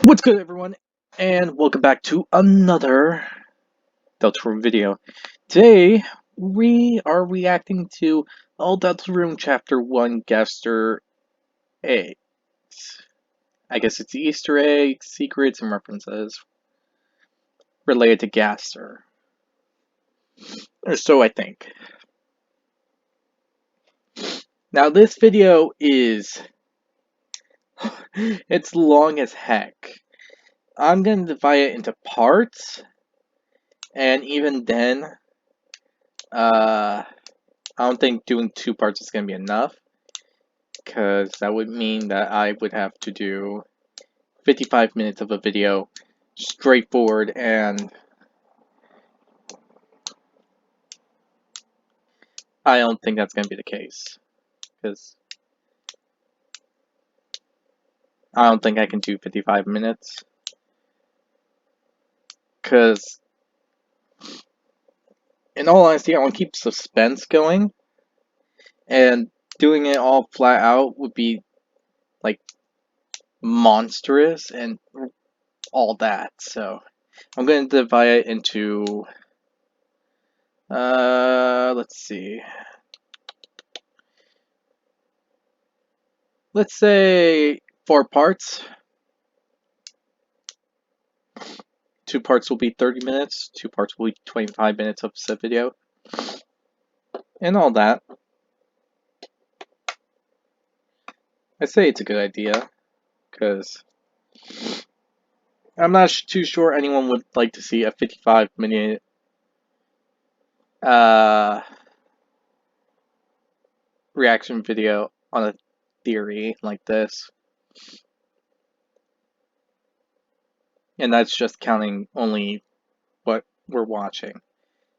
What's good, everyone, and welcome back to another Deltarune video. Today, we are reacting to All Deltarune Chapter 1 Gaster Eggs. I guess it's Easter eggs, secrets, and references related to Gaster. Or so I think. Now, this video is... it's long as heck. I'm going to divide it into parts, and even then, I don't think doing 2 parts is going to be enough, because that would mean that I would have to do 55 minutes of a video straightforward, and I don't think that's going to be the case, because I don't think I can do 55 minutes, because in all honesty, I want to keep suspense going, and doing it all flat out would be, like, monstrous and all that, so I'm going to divide it into, let's see, let's say 4 parts. 2 parts will be 30 minutes, 2 parts will be 25 minutes of said video, and all that. I say it's a good idea, because I'm not too sure anyone would like to see a 55-minute reaction video on a theory like this. And that's just counting only what we're watching,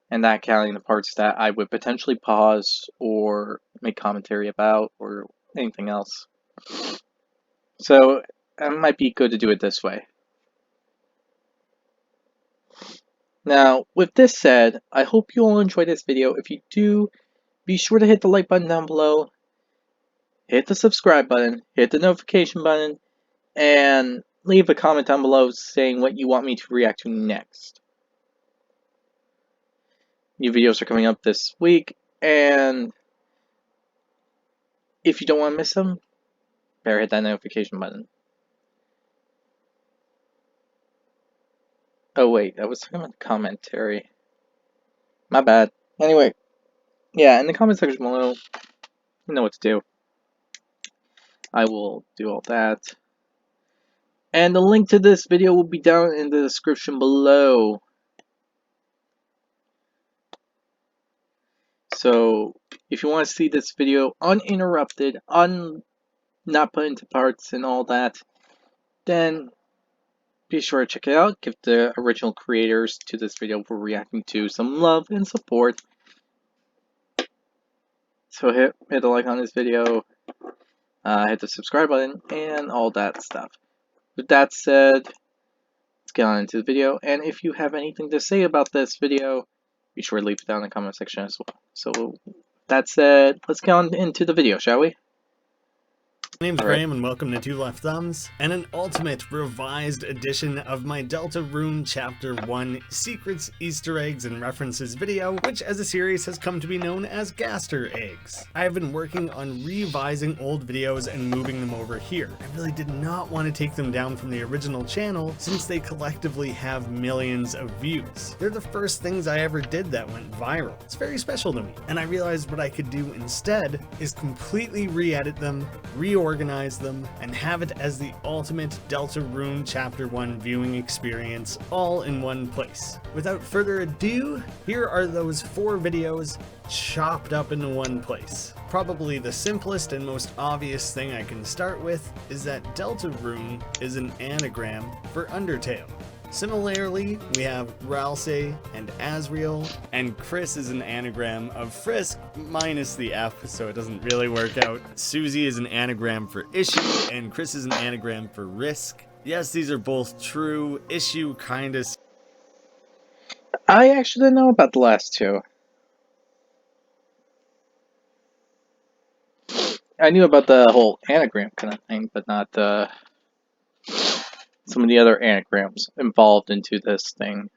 and not counting the parts that I would potentially pause or make commentary about or anything else. So it might be good to do it this way. Now, with this said, I hope you all enjoyed this video. If you do, be sure to hit the like button down below, hit the subscribe button, hit the notification button, and leave a comment down below saying what you want me to react to next. New videos are coming up this week, and if you don't want to miss them, better hit that notification button. Oh wait, I was talking about commentary. My bad. Anyway, yeah, in the comment section below, you know what to do. I will do all that. And the link to this video will be down in the description below. So, if you want to see this video uninterrupted, not put into parts and all that, then be sure to check it out. Give the original creators to this video for reacting to some love and support. So hit the like on this video, hit the subscribe button, and all that stuff. With that said, let's get on into the video. And if you have anything to say about this video, be sure to leave it down in the comment section as well. So, that said, let's get on into the video, shall we? My name's Graham and welcome to Two Left Thumbs, and an ultimate revised edition of my Deltarune Chapter 1 Secrets, Easter Eggs, and References video, which as a series has come to be known as Gaster Eggs. I have been working on revising old videos and moving them over here. I really did not want to take them down from the original channel since they collectively have millions of views. They're the first things I ever did that went viral. It's very special to me, and I realized what I could do instead is completely re-edit them, reorganize them, and have it as the ultimate Deltarune Chapter 1 viewing experience all in one place. Without further ado, here are those 4 videos chopped up into one place. Probably the simplest and most obvious thing I can start with is that Deltarune is an anagram for Undertale. Similarly, we have Ralsei and Asriel, and Chris is an anagram of Frisk minus the F, so it doesn't really work out. Susie is an anagram for issue, and Chris is an anagram for risk. Yes, these are both true. Issue kinda... I actually didn't know about the last 2. I knew about the whole anagram kind of thing, but not the some of the other anagrams involved into this thing.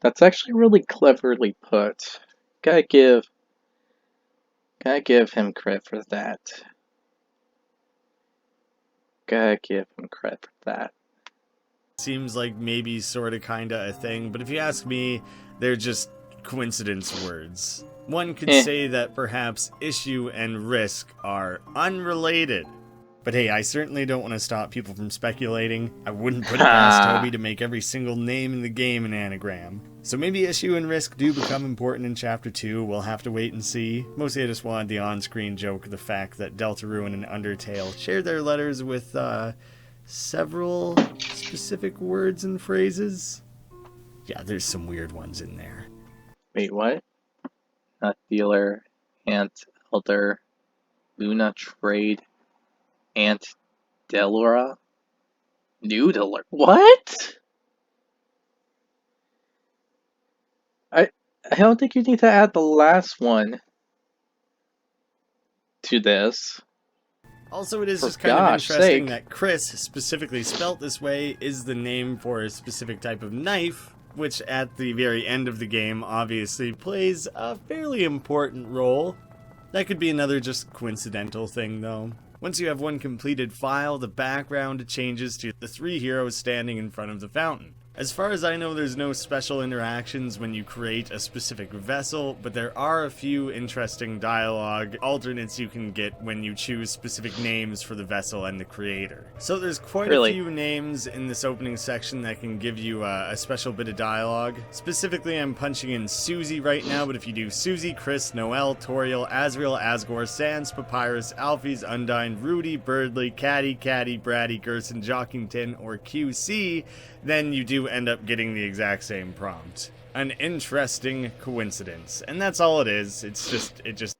That's actually really cleverly put. Gotta give him credit for that. Gotta give him credit for that. Seems like maybe sorta kinda a thing, but if you ask me, they're just coincidence words. One could say that perhaps issue and risk are unrelated. But hey, I certainly don't want to stop people from speculating. I wouldn't put it past Toby to make every single name in the game an anagram. So maybe issue and risk do become important in Chapter 2, we'll have to wait and see. Mostly I just wanted the on-screen joke of the fact that Deltarune and Undertale share their letters with, several specific words and phrases. Yeah, there's some weird ones in there. Wait, what? Not dealer, Ant, Elder, Luna Trade, Ant Delora? Noodler? What? I don't think you need to add the last one to this. Also, it is just kind of interesting that Chris, specifically spelt this way, is the name for a specific type of knife, which at the very end of the game obviously plays a fairly important role. That could be another just coincidental thing, though. Once you have one completed file, the background changes to the three heroes standing in front of the fountain. As far as I know, there's no special interactions when you create a specific vessel, but there are a few interesting dialogue alternates you can get when you choose specific names for the vessel and the creator. So there's quite a few names in this opening section that can give you a special bit of dialogue. Specifically, I'm punching in Susie right now, but if you do Susie, Chris, Noelle, Toriel, Azriel, Asgore, Sans, Papyrus, Alphys, Undyne, Rudy, Birdly, Caddy, Braddy, Gerson, Jockington, or QC, then you do end up getting the exact same prompt. An interesting coincidence. And that's all it is. It just...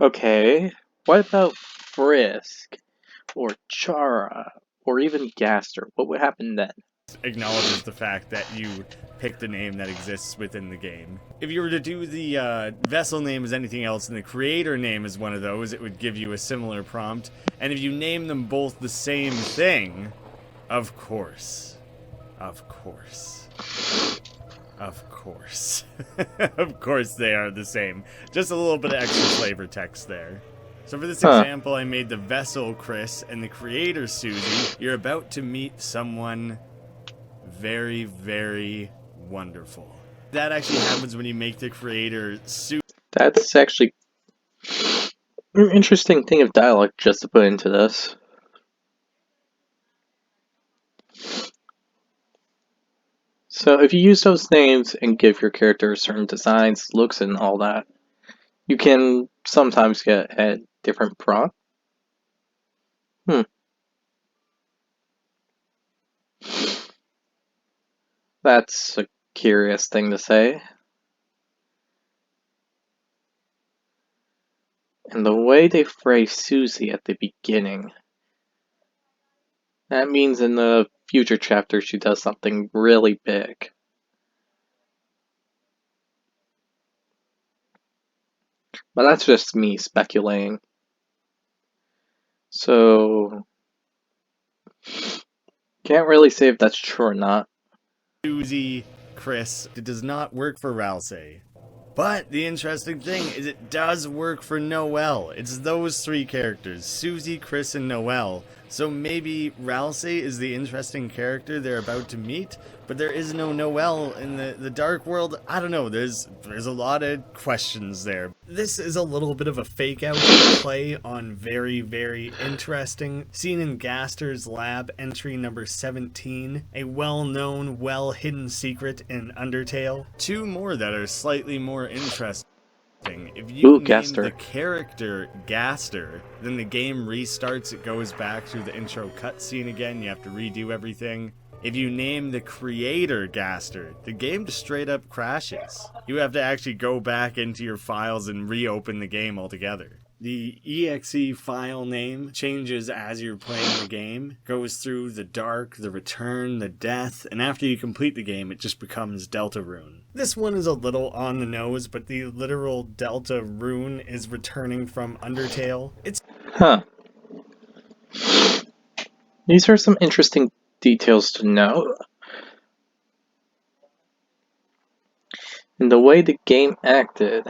Okay, what about Frisk? Or Chara? Or even Gaster? What would happen then? Acknowledges the fact that you picked a name that exists within the game. If you were to do the vessel name as anything else and the creator name as one of those, it would give you a similar prompt. And if you name them both the same thing, of course. Of course. Of course. Of course they are the same. Just a little bit of extra flavor text there. So for this example, I made the vessel Chris and the creator Susie. You're about to meet someone very, very wonderful. That actually happens when you make the creator Susie. That's actually an interesting thing of dialogue just to put into this. So if you use those names and give your character certain designs, looks, and all that, you can sometimes get a different prompt. That's a curious thing to say. And the way they phrase Susie at the beginning, that means in the future chapter she does something really big. But that's just me speculating. So, can't really say if that's true or not. Susie, Chris, it does not work for Ralsei. But the interesting thing is it does work for Noelle. It's those three characters, Susie, Chris, and Noelle. So maybe Ralsei is the interesting character they're about to meet, but there is no Noelle in the Dark World. I don't know, there's a lot of questions there. This is a little bit of a fake out play on very, very interesting. Seen in Gaster's lab entry number 17, a well-known, well-hidden secret in Undertale. Two more that are slightly more interesting. If you name Gaster. the character Gaster, then the game restarts, it goes back to the intro cutscene again, you have to redo everything. If you name the creator Gaster, the game just straight up crashes. You have to actually go back into your files and reopen the game altogether. The exe file name changes as you're playing the game, goes through the dark, the return, the death, and after you complete the game, it just becomes Deltarune. This one is a little on the nose, but the literal Deltarune is returning from Undertale. Huh. These are some interesting details to know. And the way the game acted.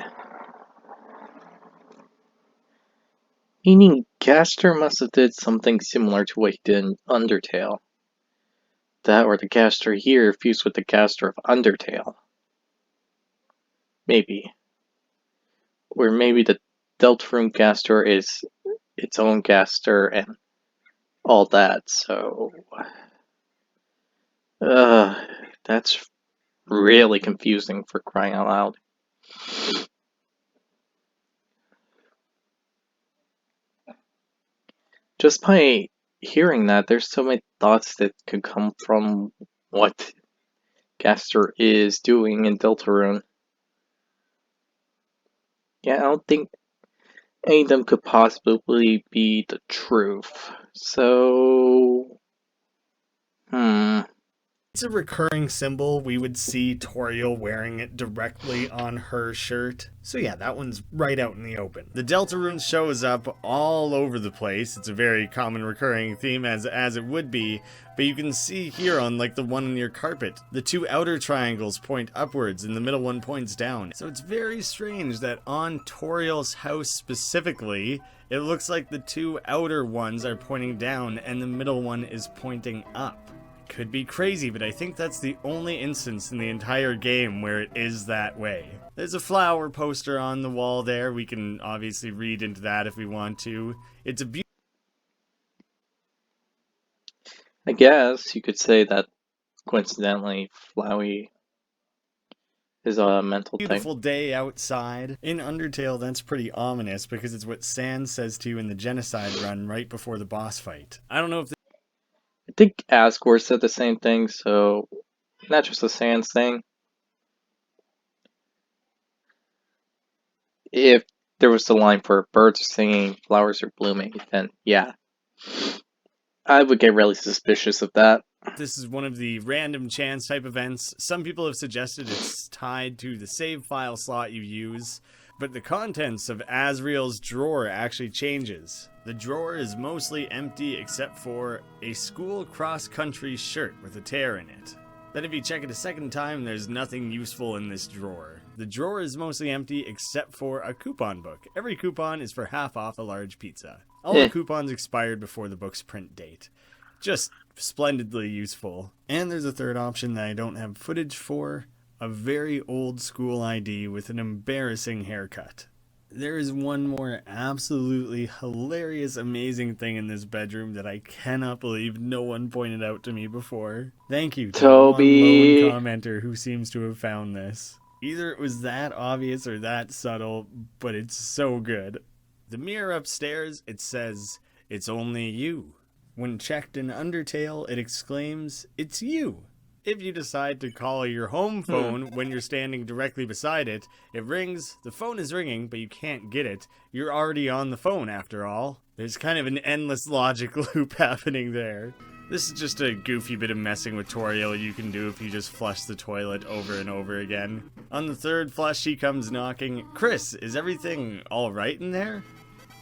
Meaning Gaster must have did something similar to what he did in Undertale. That or the Gaster here fused with the Gaster of Undertale. Maybe. Or maybe the Deltarune Gaster is its own Gaster and all that, so... that's really confusing for crying out loud. Just by hearing that, there's so many thoughts that could come from what Gaster is doing in Deltarune. Yeah, I don't think any of them could possibly be the truth. So... It's a recurring symbol. We would see Toriel wearing it directly on her shirt. So yeah, that one's right out in the open. The Deltarune shows up all over the place. It's a very common recurring theme as it would be. But you can see here on like the one on your carpet, the two outer triangles point upwards and the middle one points down. So it's very strange that on Toriel's house specifically, it looks like the two outer ones are pointing down and the middle one is pointing up. Could be crazy, but I think that's the only instance in the entire game where it is that way. There's a flower poster on the wall there. We can obviously read into that if we want to. It's a I guess you could say that coincidentally, Flowey is a mental beautiful day outside. In Undertale, that's pretty ominous because it's what Sans says to you in the genocide run right before the boss fight. I don't know if I think Asgore said the same thing, so not just a Sans thing. If there was the line for birds are singing, flowers are blooming, then yeah. I would get really suspicious of that. this is one of the random chance type events. Some people have suggested it's tied to the save file slot you use, but the contents of Asriel's drawer actually changes. The drawer is mostly empty except for a school cross-country shirt with a tear in it. Then if you check it a second time, there's nothing useful in this drawer. The drawer is mostly empty except for a coupon book. Every coupon is for half off a large pizza. All the coupons expired before the book's print date. Just splendidly useful. And there's a third option that I don't have footage for. A very old school ID with an embarrassing haircut. There is one more absolutely hilarious, amazing thing in this bedroom that I cannot believe no one pointed out to me before. Thank you to Toby. one lone commenter who seems to have found this. Either it was that obvious or that subtle, but it's so good. The mirror upstairs, it says, "It's only you." When checked in Undertale, it exclaims, "It's you." If you decide to call your home phone when you're standing directly beside it, it rings, the phone is ringing, but you can't get it. You're already on the phone after all. There's kind of an endless logic loop happening there. This is just a goofy bit of messing with Toriel you can do if you just flush the toilet over and over again. On the third flush, she comes knocking. "Chris, is everything alright in there?"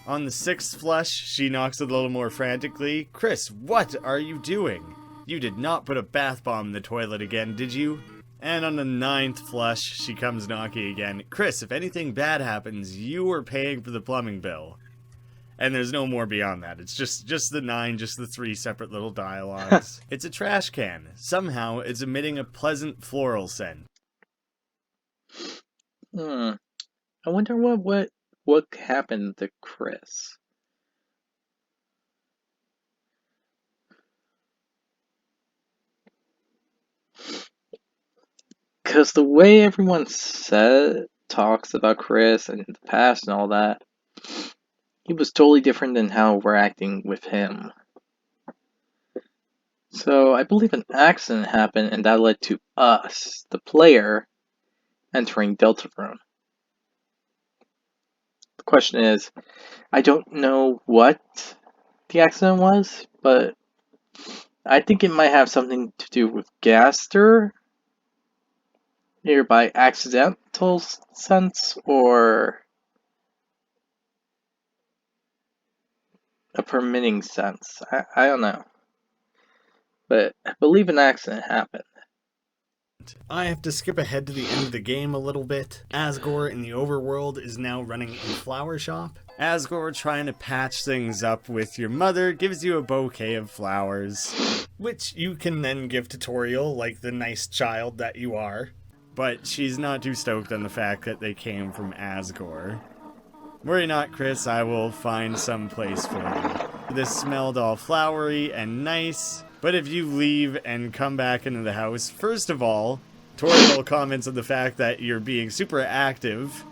On the sixth flush, she knocks a little more frantically. "Chris, what are you doing? You did not put a bath bomb in the toilet again, did you?" And on the ninth flush, she comes knocking again. "Chris, if anything bad happens, you are paying for the plumbing bill." And there's no more beyond that. It's just the 9, just the 3 separate little dialogues. It's a trash can. Somehow, it's emitting a pleasant floral scent. I wonder what happened to Chris. Because the way everyone talks about Chris and the past and all that, he was totally different than how we're acting with him. So I believe an accident happened and that led to us, the player, entering Deltarune. The question is, I don't know what the accident was, but I think it might have something to do with Gaster, either by accidental sense or a permitting sense. I don't know. But I believe an accident happened. I have to skip ahead to the end of the game a little bit. Asgore in the overworld is now running a flower shop. Asgore trying to patch things up with your mother gives you a bouquet of flowers, which you can then give to Toriel like the nice child that you are. But she's not too stoked on the fact that they came from Asgore. Worry not, Chris, I will find some place for you. This smelled all flowery and nice, but if you leave and come back into the house, first of all, Toriel comments on the fact that you're being super active.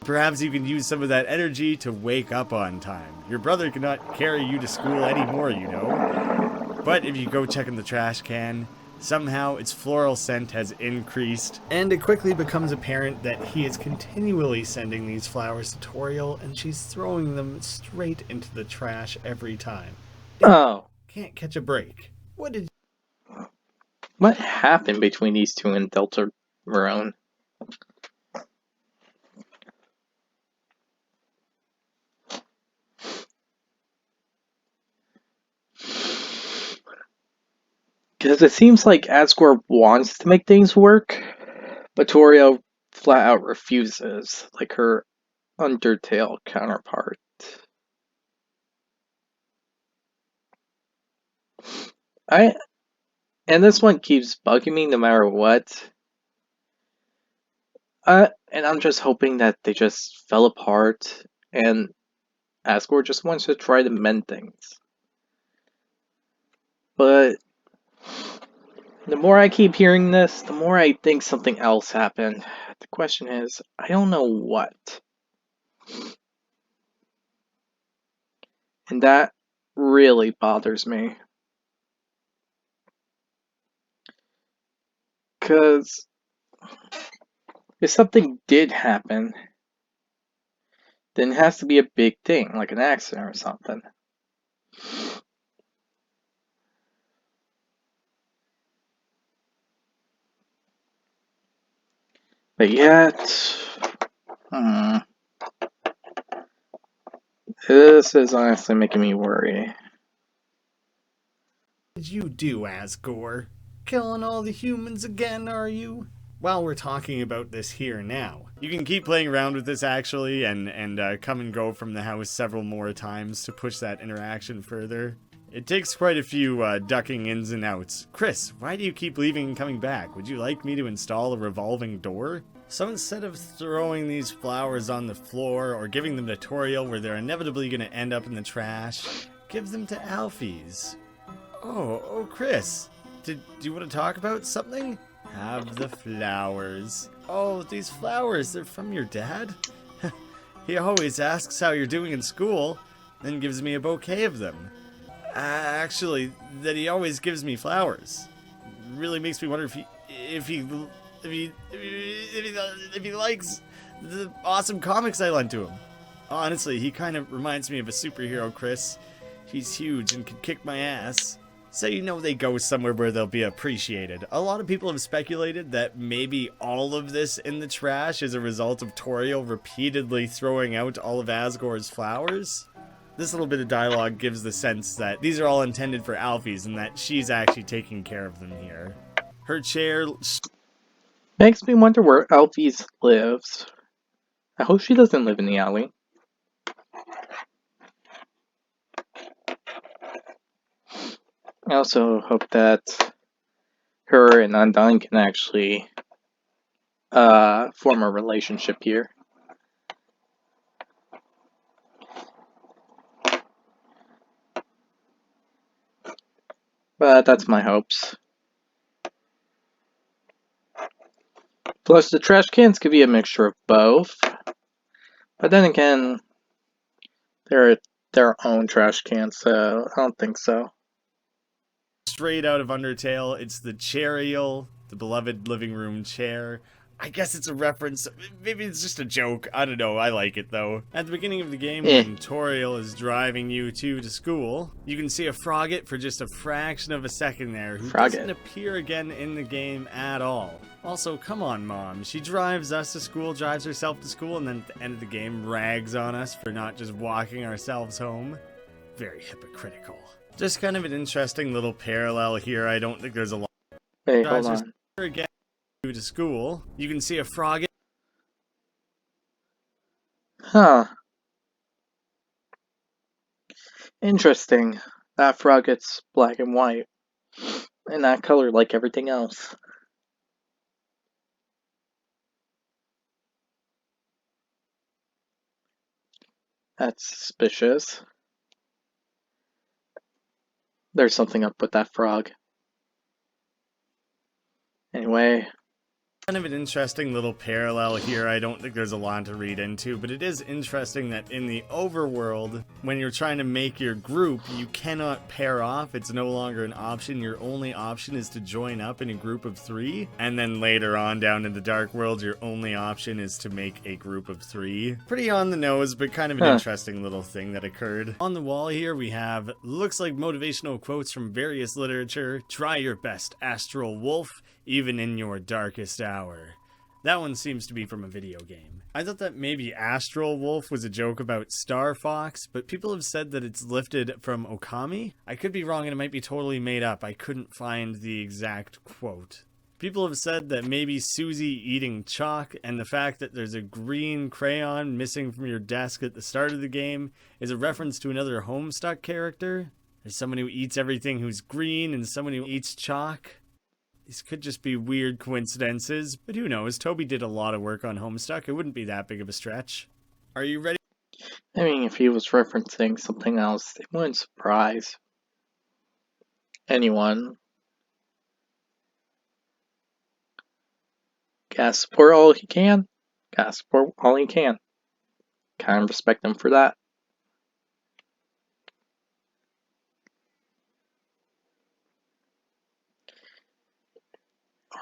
Perhaps you can use some of that energy to wake up on time. Your brother cannot carry you to school anymore, you know. But if you go check in the trash can, somehow its floral scent has increased, and it quickly becomes apparent that he is continually sending these flowers to Toriel, and she's throwing them straight into the trash every time. Oh. Can't catch a break. What happened between these two and Deltarune? Because it seems like Asgore wants to make things work, but Toriel flat out refuses, like her Undertale counterpart. And this one keeps bugging me no matter what. And I'm just hoping that they just fell apart and Asgore just wants to try to mend things. But the more I keep hearing this, the more I think something else happened. The question is, I don't know what. And that really bothers me. Because if something did happen, then it has to be a big thing, like an accident or something. But yet, this is honestly making me worry. What did you do, Asgore? Killing all the humans again, are you? While we're talking about this here now, you can keep playing around with this actually and come and go from the house several more times to push that interaction further. It takes quite a few ducking ins and outs. Chris, why do you keep leaving and coming back? Would you like me to install a revolving door? So instead of throwing these flowers on the floor or giving them to Toriel where they're inevitably going to end up in the trash, give them to Alfie's. Oh, Chris, do you want to talk about something? Have the flowers. Oh, these flowers, they're from your dad? He always asks how you're doing in school, then gives me a bouquet of them. Actually, that he always gives me flowers. Really makes me wonder if he likes the awesome comics I lent to him. Honestly, he kind of reminds me of a superhero, Chris. He's huge and can kick my ass. So you know they go somewhere where they'll be appreciated. A lot of people have speculated that maybe all of this in the trash is a result of Toriel repeatedly throwing out all of Asgore's flowers. This little bit of dialogue gives the sense that these are all intended for Alfie's and that she's actually taking care of them here. Her chair Makes me wonder where Alfie's lives. I hope she doesn't live in the alley. I also hope that her and Undyne can actually form a relationship here. But that's my hopes. Plus, the trash cans could be a mixture of both. But then again, they're their own trash cans, so I don't think so. Straight out of Undertale, it's the Chariel, the beloved living room chair, I guess it's a reference. Maybe it's just a joke. I don't know. I like it, though. At the beginning of the game, when Toriel is driving you two to school, you can see a Frogget for just a fraction of a second there, who doesn't appear again in the game at all. Also, come on, Mom. She drives us to school, drives herself to school, and then at the end of the game rags on us for not just walking ourselves home. Very hypocritical. Just kind of an interesting little parallel here. I don't think there's a lot. Hey, hold on. Again, to school, you can see a Frogget. Huh. Interesting. That Frogget's black and white. And not colored like everything else. That's suspicious. There's something up with that frog. Anyway. Kind of an interesting little parallel here. I don't think there's a lot to read into, but it is interesting that in the overworld, when you're trying to make your group, you cannot pair off. It's no longer an option. Your only option is to join up in a group of 3. And then later on down in the dark world, your only option is to make a group of 3. Pretty on the nose, but kind of an interesting little thing that occurred. On the wall here, we have, looks like motivational quotes from various literature. Try your best, Astral Wolf, even in your darkest hour. That one seems to be from a video game. I thought that maybe Astral Wolf was a joke about Star Fox, but people have said that it's lifted from Okami. I could be wrong and it might be totally made up. I couldn't find the exact quote. People have said that maybe Susie eating chalk and the fact that there's a green crayon missing from your desk at the start of the game is a reference to another Homestuck character. There's someone who eats everything who's green and someone who eats chalk. These could just be weird coincidences, but who knows? Toby did a lot of work on Homestuck. It wouldn't be that big of a stretch. Are you ready? I mean, if he was referencing something else, it wouldn't surprise anyone. Gotta support all he can. Gotta support all he can. Kind of respect him for that.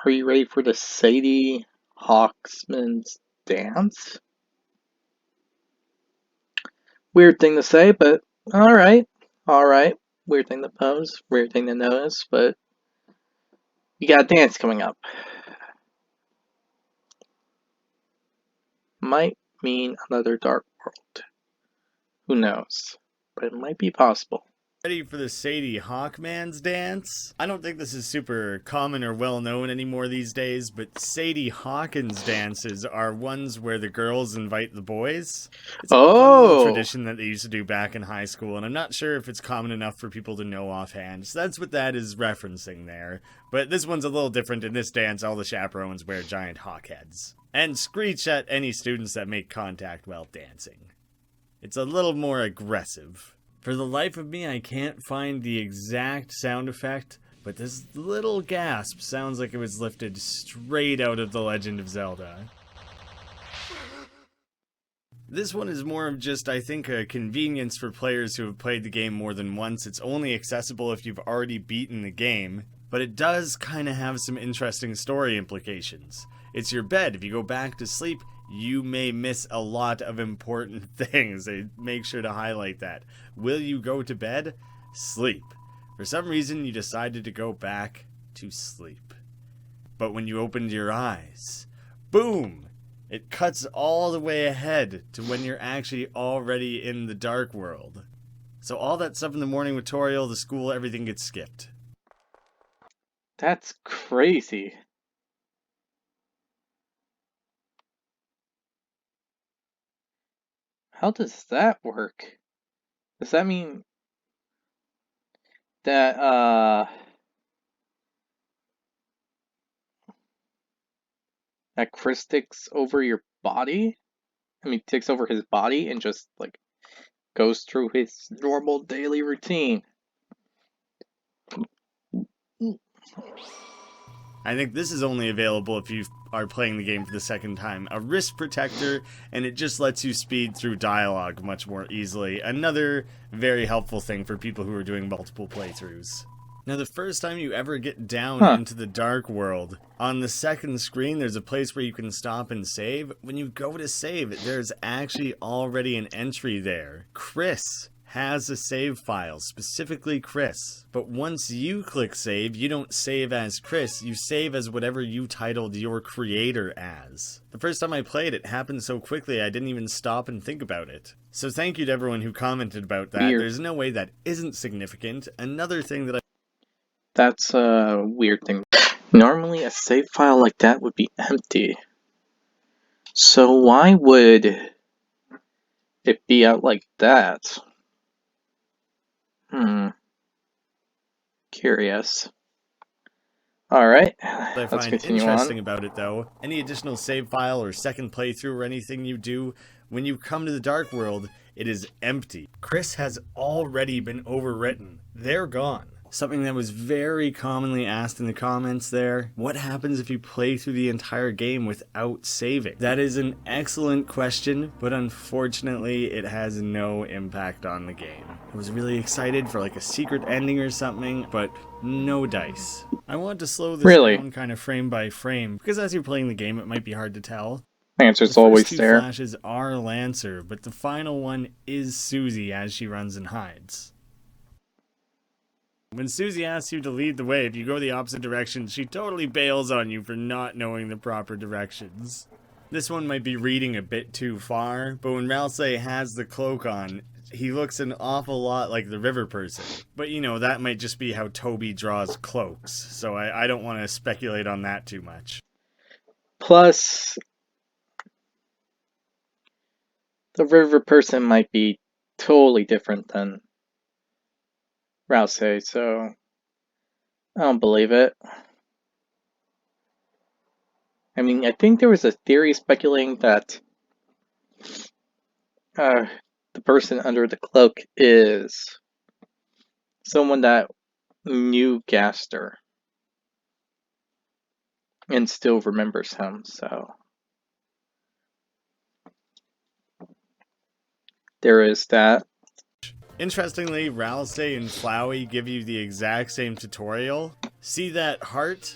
Are you ready for the Sadie Hawkman's dance? Weird thing to say, but alright. Alright. Weird thing to pose, weird thing to notice, but you got a dance coming up. Might mean another dark world. Who knows? But it might be possible. Ready for the Sadie Hawkman's dance? I don't think this is super common or well known anymore these days, but Sadie Hawkins dances are ones where the girls invite the boys. It's a fun little tradition that they used to do back in high school, and I'm not sure if it's common enough for people to know offhand. So that's what that is referencing there. But this one's a little different. In this dance, all the chaperones wear giant hawk heads and screech at any students that make contact while dancing. It's a little more aggressive. For the life of me, I can't find the exact sound effect, but this little gasp sounds like it was lifted straight out of The Legend of Zelda. This one is more of just, I think, a convenience for players who have played the game more than once. It's only accessible if you've already beaten the game, but it does kind of have some interesting story implications. It's your bed. If you go back to sleep, you may miss a lot of important things. They make sure to highlight that. Will you go to bed? Sleep. For some reason, you decided to go back to sleep. But when you opened your eyes, boom! It cuts all the way ahead to when you're actually already in the dark world. So all that stuff in the morning with Toriel, the school, everything gets skipped. That's crazy. How does that work? Does that mean that that Chris takes over your body? I mean, takes over his body and just like goes through his normal daily routine. I think this is only available if you are playing the game for the second time. A wrist protector, and it just lets you speed through dialogue much more easily. Another very helpful thing for people who are doing multiple playthroughs. Now, the first time you ever get down into the dark world, on the second screen, there's a place where you can stop and save. When you go to save, there's actually already an entry there. Chris has a save file, specifically Chris. But once you click save, you don't save as Chris, you save as whatever you titled your creator as. The first time I played, it happened so quickly I didn't even stop and think about it. So thank you to everyone who commented about that. Weird. There's no way that isn't significant. Another thing that That's a weird thing. Normally a save file like that would be empty. So why would it be out like that? Curious. Alright, I let's find continue interesting on. about it, though, any additional save file or second playthrough or anything you do, when you come to the Dark World, it is empty. Chris has already been overwritten. They're gone. Something that was very commonly asked in the comments there, what happens if you play through the entire game without saving? That is an excellent question, but unfortunately it has no impact on the game. I was really excited for like a secret ending or something, but no dice. I want to slow this down kind of frame by frame, because as you're playing the game it might be hard to tell. Lancer's The always first two there. flashes are Lancer, but the final one is Susie as she runs and hides. When Susie asks you to lead the way, if you go the opposite direction, she totally bails on you for not knowing the proper directions. This one might be reading a bit too far, but when Ralsei has the cloak on, he looks an awful lot like the river person. But you know, that might just be how Toby draws cloaks, so I don't want to speculate on that too much. Plus, the river person might be totally different than Rousey, so I don't believe it. I mean, I think there was a theory speculating that the person under the cloak is someone that knew Gaster and still remembers him, so there is that. Interestingly, Ralsei and Flowey give you the exact same tutorial. See that heart?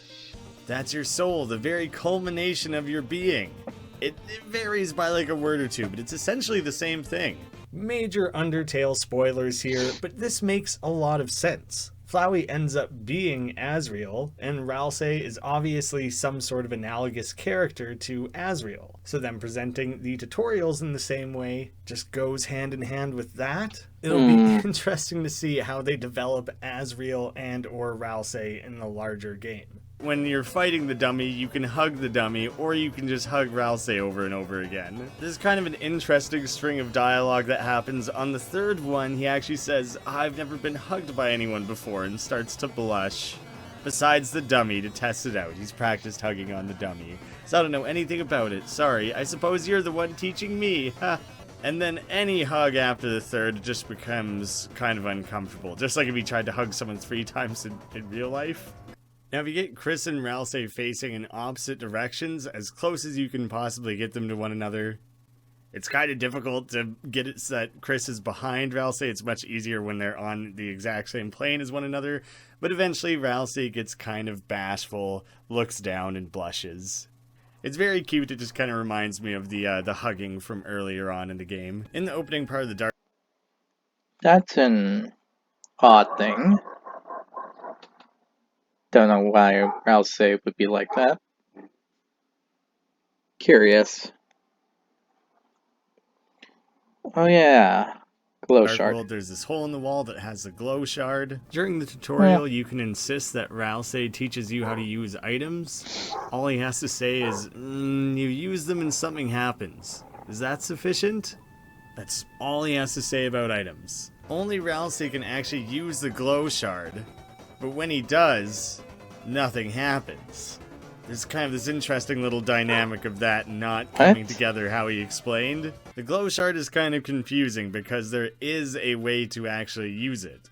That's your soul, the very culmination of your being. It varies by like a word or two, but it's essentially the same thing. Major Undertale spoilers here, but this makes a lot of sense. Flowey ends up being Asriel, and Ralsei is obviously some sort of analogous character to Asriel. So them presenting the tutorials in the same way just goes hand in hand with that. It'll be interesting to see how they develop Asriel and or Ralsei in the larger game. When you're fighting the dummy, you can hug the dummy, or you can just hug Ralsei over and over again. There's kind of an interesting string of dialogue that happens. On the third one, he actually says, "I've never been hugged by anyone before," and starts to blush. Besides the dummy, to test it out. He's practiced hugging on the dummy. So I don't know anything about it. Sorry, I suppose you're the one teaching me. Ha! And then any hug after the third just becomes kind of uncomfortable. Just like if you tried to hug someone 3 times in real life. Now, if you get Chris and Ralsei facing in opposite directions, as close as you can possibly get them to one another, it's kind of difficult to get it so that Chris is behind Ralsei. It's much easier when they're on the exact same plane as one another. But eventually, Ralsei gets kind of bashful, looks down, and blushes. It's very cute. It just kind of reminds me of the hugging from earlier on in the game. In the opening part of the Dark... That's an odd thing. Don't know why Rousey would be like that. Curious. Oh yeah, glow Dark shard. World, there's this hole in the wall that has the glow shard. During the tutorial, you can insist that Ralsei teaches you how to use items. All he has to say is, you use them and something happens. Is that sufficient? That's all he has to say about items. Only Ralsei can actually use the glow shard, but when he does, nothing happens. There's kind of this interesting little dynamic of that not coming together how he explained. The glow shard is kind of confusing because there is a way to actually use it.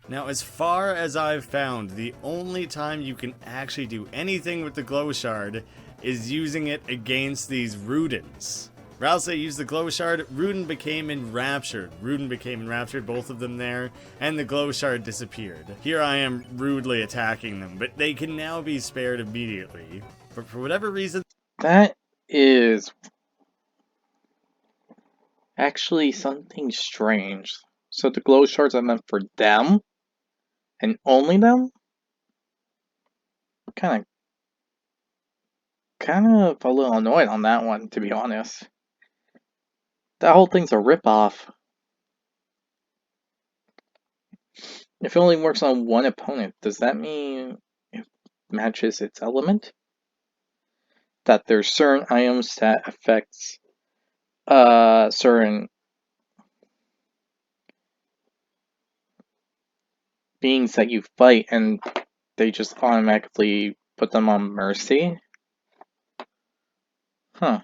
Now, as far as I've found, the only time you can actually do anything with the glow shard is using it against these Rudens. Ralsei used the glow shard, Rudin became enraptured. Both of them there, and the glow shard disappeared. Here I am rudely attacking them, but they can now be spared immediately. But for whatever reason... That is actually something strange. So the glow shards are meant for them? And only them? Kind of a little annoyed on that one, to be honest. That whole thing's a ripoff. If it only works on one opponent, does that mean it matches its element? That there's certain items that affects certain beings that you fight and they just automatically put them on mercy? Huh.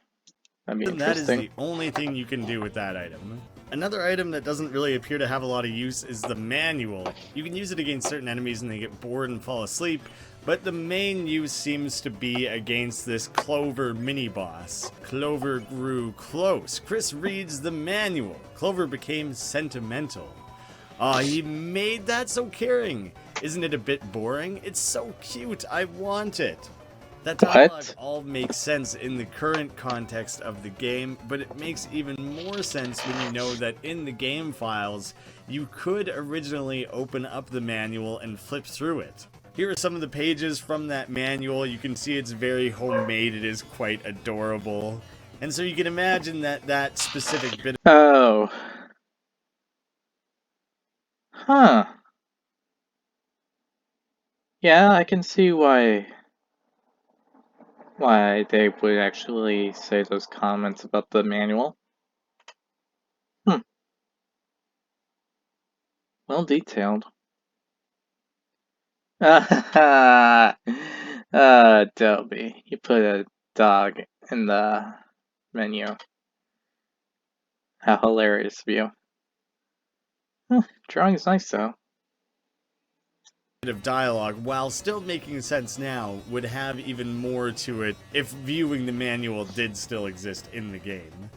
That'd be That is the interesting. only thing you can do with that item. Another item that doesn't really appear to have a lot of use is the manual. You can use it against certain enemies and they get bored and fall asleep, but the main use seems to be against this Clover mini-boss. Clover grew close. Chris reads the manual. Clover became sentimental. Aw, he made that so caring. Isn't it a bit boring? It's so cute. I want it. That dialogue all makes sense in the current context of the game, but it makes even more sense when you know that in the game files, you could originally open up the manual and flip through it. Here are some of the pages from that manual. You can see it's very homemade. It is quite adorable. And so you can imagine that that specific bit... Oh. Huh. Yeah, I can see why they would actually say those comments about the manual. Well detailed. Dobby, you put a dog in the menu. How hilarious of you. Drawing is nice though. Of dialogue, while still making sense now, would have even more to it if viewing the manual did still exist in the game.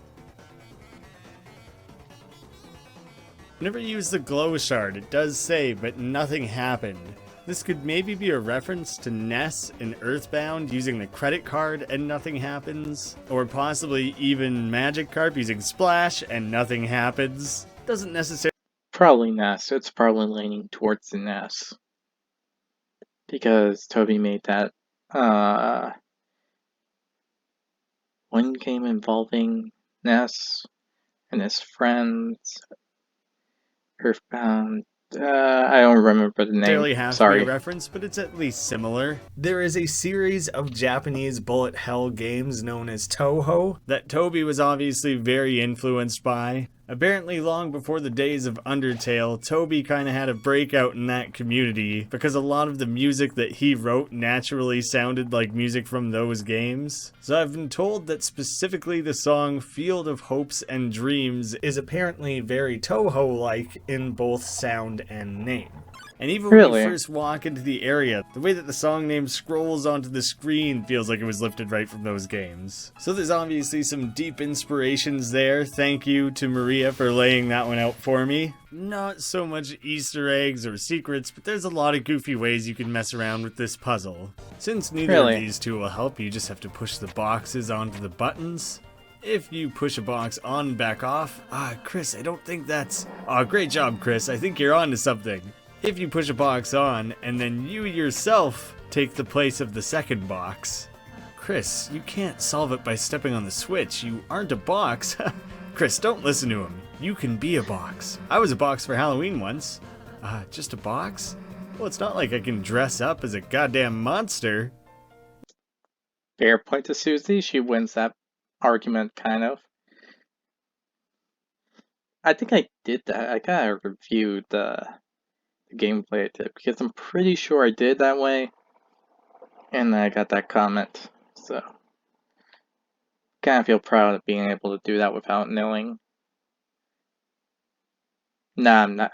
Whenever you use the glow shard, it does say, but nothing happened. This could maybe be a reference to Ness in Earthbound using the credit card and nothing happens, or possibly even Magikarp using Splash and nothing happens. Doesn't necessarily... Probably Ness. It's probably leaning towards the Ness. Because Toby made that one game involving Ness and his friends. Earthbound. I don't remember the name. Have to be a Sorry. reference, but it's at least similar. There is a series of Japanese bullet hell games known as Toho that Toby was obviously very influenced by. Apparently long before the days of Undertale, Toby kinda had a breakout in that community because a lot of the music that he wrote naturally sounded like music from those games. So I've been told that specifically the song Field of Hopes and Dreams is apparently very Toho-like in both sound and name. And even when you first walk into the area, the way that the song name scrolls onto the screen feels like it was lifted right from those games. So there's obviously some deep inspirations there. Thank you to Maria for laying that one out for me. Not so much Easter eggs or secrets, but there's a lot of goofy ways you can mess around with this puzzle. Since neither of these two will help, you just have to push the boxes onto the buttons. If you push a box on and back off... Chris, I don't think that's... great job, Chris. I think you're on to something. If you push a box on, and then you yourself take the place of the second box. Chris, you can't solve it by stepping on the switch. You aren't a box. Chris, don't listen to him. You can be a box. I was a box for Halloween once. Just a box? Well, it's not like I can dress up as a goddamn monster. Fair point to Susie. She wins that argument, kind of. I think I did that. I kinda reviewed the gameplay I did because I'm pretty sure I did that way, and I got that comment. So, kind of feel proud of being able to do that without knowing. Nah, I'm not.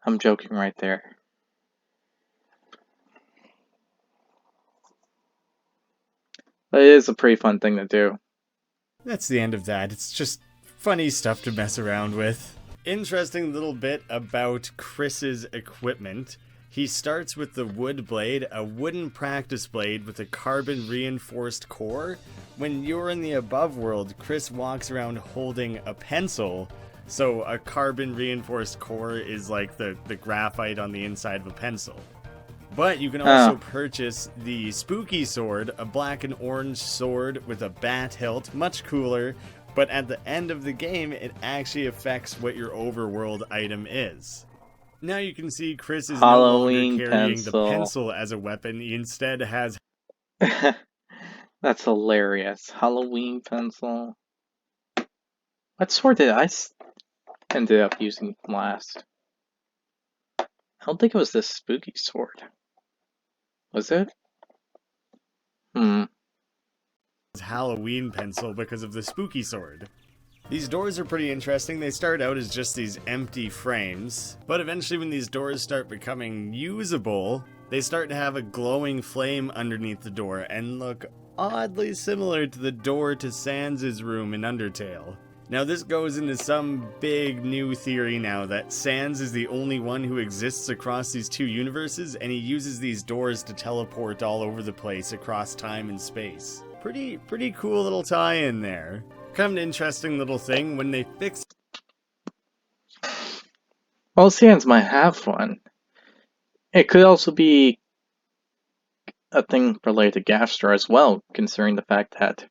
I'm joking right there. But it is a pretty fun thing to do. That's the end of that. It's just funny stuff to mess around with. Interesting little bit about Chris's equipment. He starts with the wood blade, a wooden practice blade with a carbon reinforced core. When you're in the above world, Chris walks around holding a pencil. So a carbon reinforced core is like the graphite on the inside of a pencil. But you can also purchase the spooky sword, a black and orange sword with a bat hilt, much cooler. But at the end of the game, it actually affects what your overworld item is. Now you can see Chris is Halloween no longer carrying pencil. the pencil as a weapon. He instead has... That's hilarious. Halloween pencil. What sword did I ended up using last? I don't think it was this spooky sword. Was it? Halloween pencil because of the spooky sword. These doors are pretty interesting. They start out as just these empty frames, but eventually when these doors start becoming usable, they start to have a glowing flame underneath the door and look oddly similar to the door to Sans' room in Undertale. Now this goes into some big new theory now that Sans is the only one who exists across these two universes, and he uses these doors to teleport all over the place across time and space. Pretty cool little tie-in there. Kind of an interesting little thing when they fix... Well, Sans might have one. It could also be a thing related to Gaster as well, considering the fact that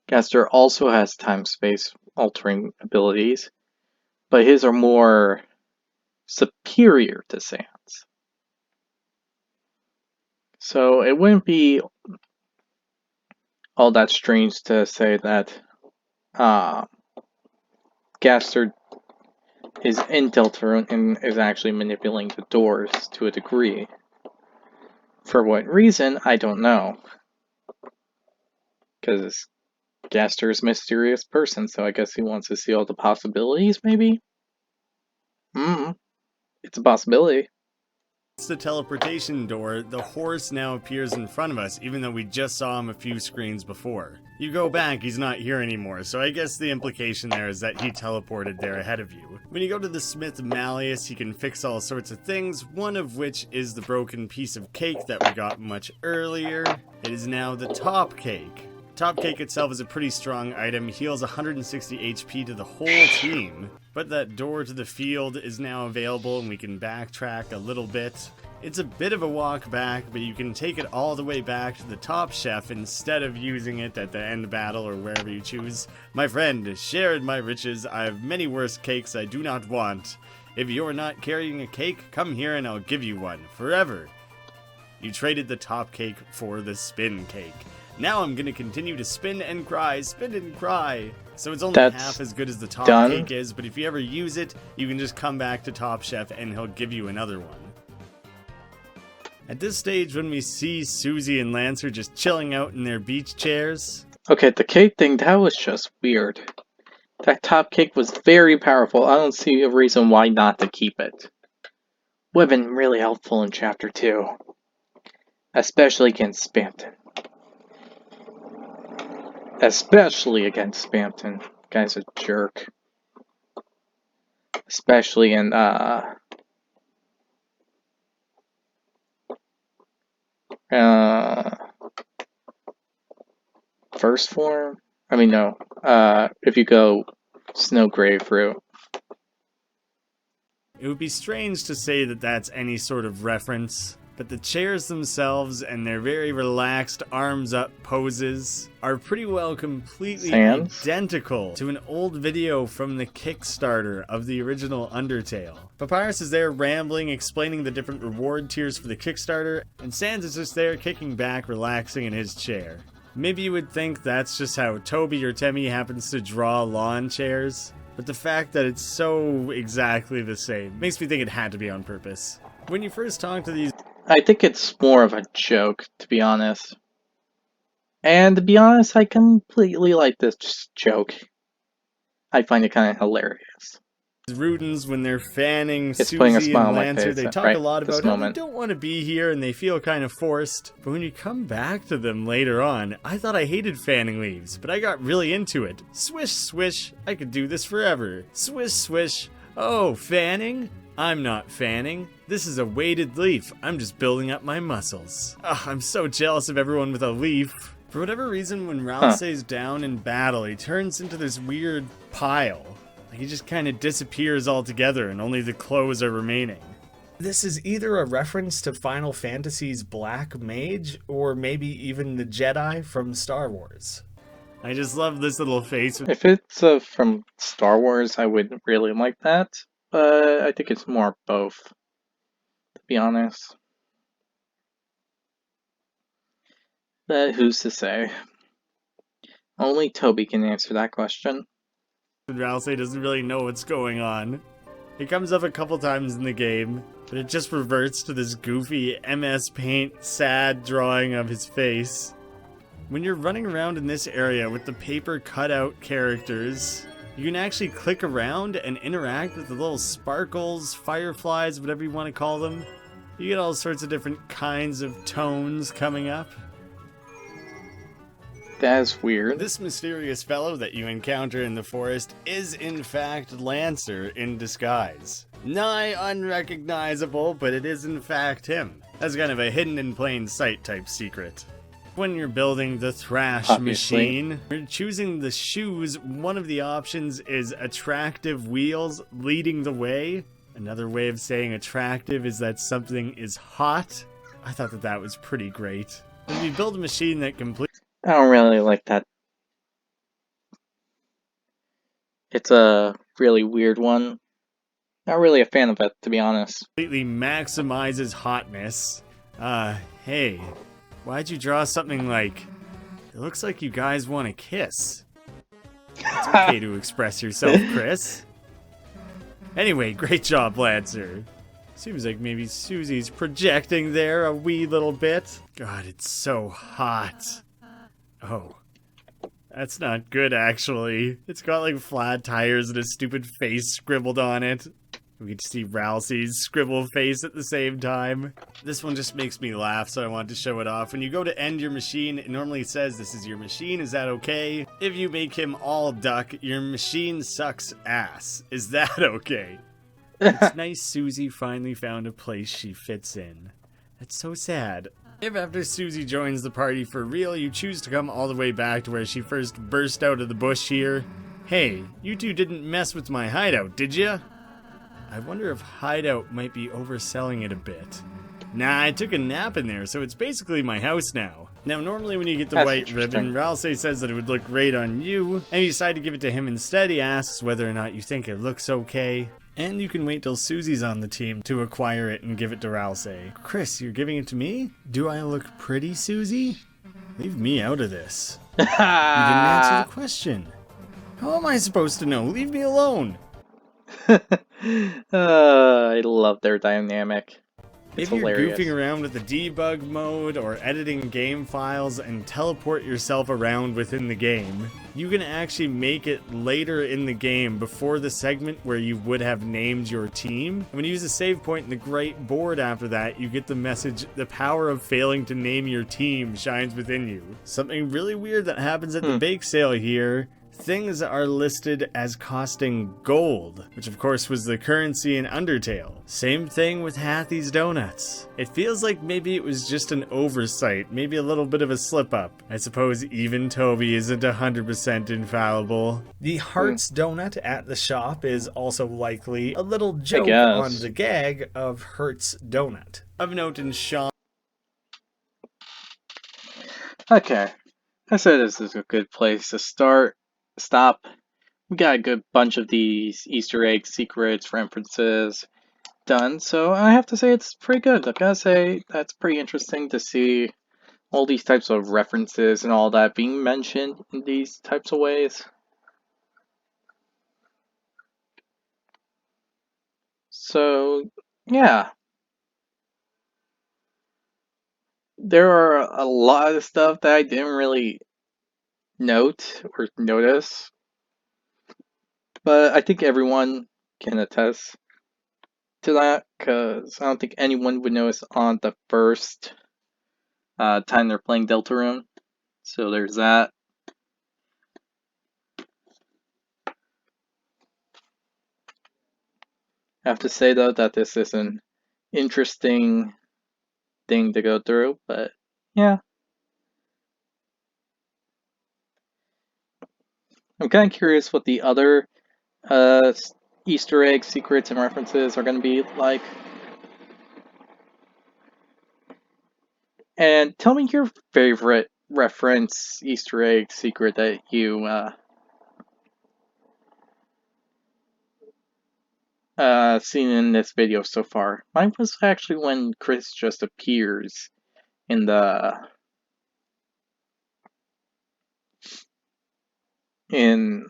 Gaster also has time-space altering abilities, but his are more superior to Sans. So it wouldn't be all that strange to say that Gaster is in Deltarune and is actually manipulating the doors to a degree. For what reason, I don't know. Because Gaster is a mysterious person, so I guess he wants to see all the possibilities, maybe? It's a possibility. the teleportation door, the horse now appears in front of us, even though we just saw him a few screens before. You go back, he's not here anymore, so I guess the implication there is that he teleported there ahead of you. When you go to the Smith Malleus, he can fix all sorts of things, one of which is the broken piece of cake that we got much earlier. It is now the top cake. Top cake itself is a pretty strong item, heals 160 HP to the whole team. But that door to the field is now available and we can backtrack a little bit. It's a bit of a walk back, but you can take it all the way back to the top chef instead of using it at the end battle or wherever you choose. My friend, share in my riches, I have many worse cakes I do not want. If you're not carrying a cake, come here and I'll give you one, forever. You traded the top cake for the spin cake. Now I'm gonna continue to spin and cry, spin and cry. So it's only half as good as the top cake is, but if you ever use it, you can just come back to Top Chef and he'll give you another one. At this stage, when we see Susie and Lancer just chilling out in their beach chairs... Okay, the cake thing, that was just weird. That top cake was very powerful. I don't see a reason why not to keep it. Would have been really helpful in Chapter 2. Especially against Spamton. Especially against Spamton. Guy's a jerk. Especially in, first form? I mean, no. If you go Snowgrave route. It would be strange to say that that's any sort of reference, but the chairs themselves and their very relaxed arms up poses are pretty well completely identical to an old video from the Kickstarter of the original Undertale. Papyrus is there rambling, explaining the different reward tiers for the Kickstarter, and Sans is just there kicking back, relaxing in his chair. Maybe you would think that's just how Toby or Temmie happens to draw lawn chairs, but the fact that it's so exactly the same makes me think it had to be on purpose. When you first talk to these... I think it's more of a joke, to be honest. And to be honest, I completely like this joke. I find it kind of hilarious. Rudens, when they're fanning It's putting a Susie smile and on my Lancer, face they talk right a lot this about how they moment. don't want to be here and they feel kind of forced. But when you come back to them later on, I thought I hated fanning leaves, but I got really into it. Swish, swish, I could do this forever. Swish, swish, oh, fanning? I'm not fanning. This is a weighted leaf. I'm just building up my muscles. Ugh, I'm so jealous of everyone with a leaf. For whatever reason, when Ralsei's down in battle, he turns into this weird pile. He just kind of disappears altogether and only the clothes are remaining. This is either a reference to Final Fantasy's Black Mage or maybe even the Jedi from Star Wars. I just love this little face. If it's from Star Wars, I wouldn't really like that, but I think it's more both, to be honest. But who's to say? Only Toby can answer that question. Ralsei doesn't really know what's going on. It comes up a couple times in the game, but it just reverts to this goofy MS Paint sad drawing of his face. When you're running around in this area with the paper cutout characters, you can actually click around and interact with the little sparkles, fireflies, whatever you want to call them. You get all sorts of different kinds of tones coming up. That's weird. This mysterious fellow that you encounter in the forest is in fact Lancer in disguise. Nigh unrecognizable, but it is in fact him. That's kind of a hidden in plain sight type secret. When you're building the thrash machine, you're choosing the shoes. One of the options is attractive wheels leading the way. Another way of saying attractive is that something is hot. I thought that that was pretty great. When you build a machine that completely... I don't really like that. It's a really weird one. Not really a fan of it, to be honest. Completely maximizes hotness. Hey, why'd you draw something like, it looks like you guys want to kiss? It's okay to express yourself, Chris. Anyway, great job, Lancer. Seems like maybe Susie's projecting there a wee little bit. God, it's so hot. Oh, that's not good, actually. It's got like flat tires and a stupid face scribbled on it. We can see Ralsei's scribble face at the same time. This one just makes me laugh, so I wanted to show it off. When you go to end your machine, it normally says this is your machine. Is that okay? If you make him all duck, your machine sucks ass. Is that okay? It's nice Susie finally found a place she fits in. That's so sad. If after Susie joins the party for real, you choose to come all the way back to where she first burst out of the bush here. Hey, you two didn't mess with my hideout, did ya? I wonder if hideout might be overselling it a bit. Nah, I took a nap in there, so it's basically my house now. Now, normally when you get the white ribbon, Ralsei says that it would look great on you, and you decide to give it to him instead. He asks whether or not you think it looks okay. And you can wait till Susie's on the team to acquire it and give it to Ralsei. Chris, you're giving it to me? Do I look pretty, Susie? Leave me out of this. You didn't answer the question. How am I supposed to know? Leave me alone. I love their dynamic. It's if you're hilarious. goofing around with the debug mode or editing game files and teleport yourself around within the game, you can actually make it later in the game before the segment where you would have named your team. When you use a save point in the great board after that, you get the message, the power of failing to name your team shines within you. Something really weird that happens at the bake sale here. Things are listed as costing gold, which of course was the currency in Undertale. Same thing with Hathie's Donuts. It feels like maybe it was just an oversight, maybe a little bit of a slip up. I suppose even Toby isn't 100% infallible. The Hearts Donut at the shop is also likely a little joke on the gag of Hertz Donut. Of note in Sean. Okay, I said this is a good place to stop. We got a good bunch of these Easter egg secrets, references done, so I have to say it's pretty good. I gotta say that's pretty interesting to see all these types of references and all that being mentioned in these types of ways. So, yeah. There are a lot of stuff that I didn't really note or notice, but I think everyone can attest to that, because I don't think anyone would notice on the first time they're playing Deltarune. So there's that. I have to say though that this is an interesting thing to go through, but yeah. I'm kind of curious what the other Easter egg secrets and references are going to be like. And tell me your favorite reference, Easter egg, secret that you seen in this video so far. Mine was actually when Chris just appears in in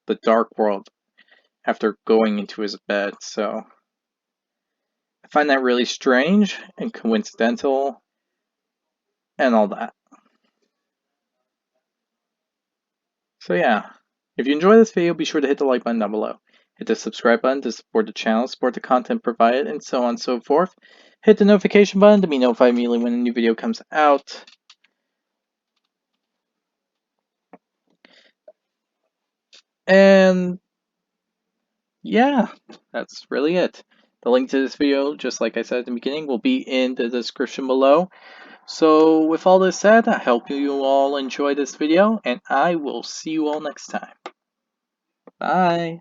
the dark world after going into his bed. So I find that really strange and coincidental and all that. So yeah, if you enjoy this video, be sure to hit the like button down below. Hit the subscribe button to support the channel, support the content provided, and so on and so forth. Hit the notification button to be notified immediately when a new video comes out. And yeah, that's really it. The link to this video, just like I said at the beginning, will be in the description below. So with all this said, I hope you all enjoy this video, and I will see you all next time. Bye!